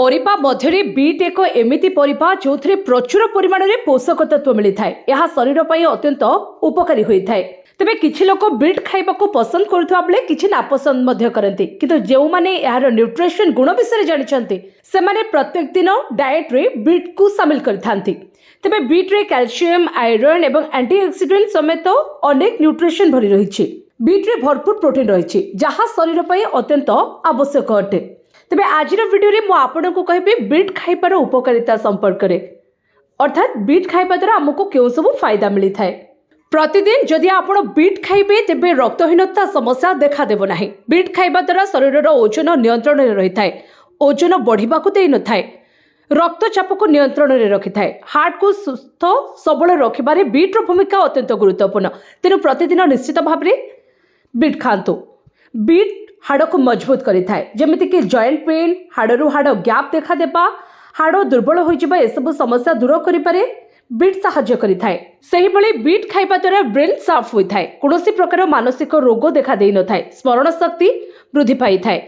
परिबा मध्यरे beat एक एमिति परिबा जोथरे प्रचुर परिमाण में पोषक तत्व मिलता है। यह शरीर पर अत्यंत उपकारी होता है। तेबे किछि लोक बीट खाइबा को पसंद करुवा बेले किछि नापसंद मध्य करती, किंतु जो माने यार न्यूट्रिशन गुण विषय जानिछन्ति सेमाने प्रत्येक दिन डाएट रे बीट को शामिल करथांती। तेबे बीट रे कैल्शियम, आयरन एवं एंटीऑक्सीडेंट समेत अनेक न्यूट्रिशन भरी रहिछि। बीट रे भरपूर प्रोटीन रहिछि जहाँ शरीर पर अत्यंत आवश्यक अटे। तेबे आज वीडियो रे मु आपनको कहबी बीट खाइबार उपकारिता संपर्क रे, अर्थात बीट खाइबा द्वारा हमको केउ सब फायदा मिली थाए। प्रतिदिन जदि आपण बीट खाइबे तेबे रक्तहीनता समस्या देखा देबो नाही। बीट खाइबा द्वारा शरीर ओजन नियंत्रण में रही थाए, ओजन बढ़िबा को देई न थाए, रक्तचाप को नियंत्रण में रखि थाए, हार्ट को सुस्थ सबल रखिबारे बीट रो भूमिका अत्यंत गुरुत्वपूर्ण। तेनु प्रतिदिन निश्चित भाव में बीट खांतु। बीट हाड़ को मजबूत करि थाए, जेमिति कि जॉइंट पेन, हाड़रू हाड़ गैप देखा देबा, हाड़ दुर्बल हो जिबा एसबु समस्या दूर करि पारे बीट साहाय्य करि थाए। सही भली बीट खाइबा द्वारा ब्रेन साफ होई थाए, कोनोसी प्रकार मानसिक रोग देखा देई न थाए, स्मरण शक्ति वृद्धि पाई थाए।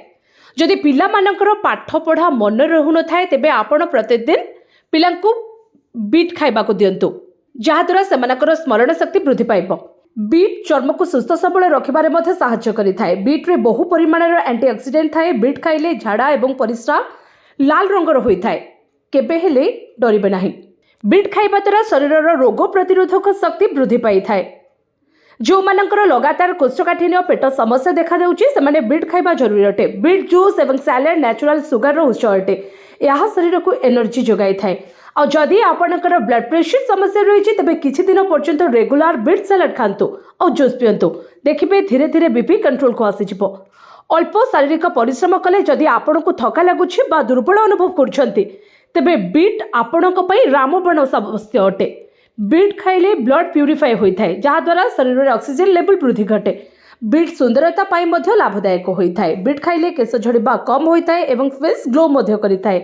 जदि पिला मानकर पाठ पढ़ा मन रहु न थाए तेबे आपण प्रतिदिन पिलांकु बीट खाइबा को दियंतु, जहा द्वारा सेमानकर स्मरण शक्ति वृद्धि पाइबो। बीट चर्म को सुस्थ सबल रखिबारे मध्य साहाय्य करि थाए। बीट रे बहु परिमाणर एंटीऑक्सीडेंट थाए। बीट खाइले झाड़ा एवं परिस्रा लाल रंगर होई थाए, केबे हेले डरिबे नाही। बीट खाइबा द्वारा शरीरर रोग प्रतिरोधक शक्ति वृद्धि पाई थाए। जो मानकर लगातार कोष्ठकाठिन्य पेट समस्या देखा देउची सेमाने बीट खाइबा जरूरी अटे। बीट जूस एवं सैलेड नेचुरल सुगर रो उत्स अटे। यह शरीर को एनर्जी जोगाई थाए। और जदि आपनकर ब्लड प्रेशर समस्या रही तेबे किछि दिन पर्यंत रेगुलर बीट सैलेड खांतु और जूस पियंतु, देखिबे धीरे धीरे बीपी कंट्रोल को आसी जिवो। अल्प शारीरिक परिश्रम कले जदि आपनको थका लागुछि बा दुर्बल अनुभव करछन्ति तेबे बीट आपनक पई रामबाण अवश्य अटे। बीट खाइले ब्लड प्यूरिफाई होई थाए, जहा द्वारा शरीर रे ऑक्सीजन लेवल वृद्धि घटे। बीट सुंदरता पाई मध्य लाभदायक होई थाए। बीट खाइले केश झड़िबा कम होई थाए एवं फेस ग्लो मध्य करि थाए।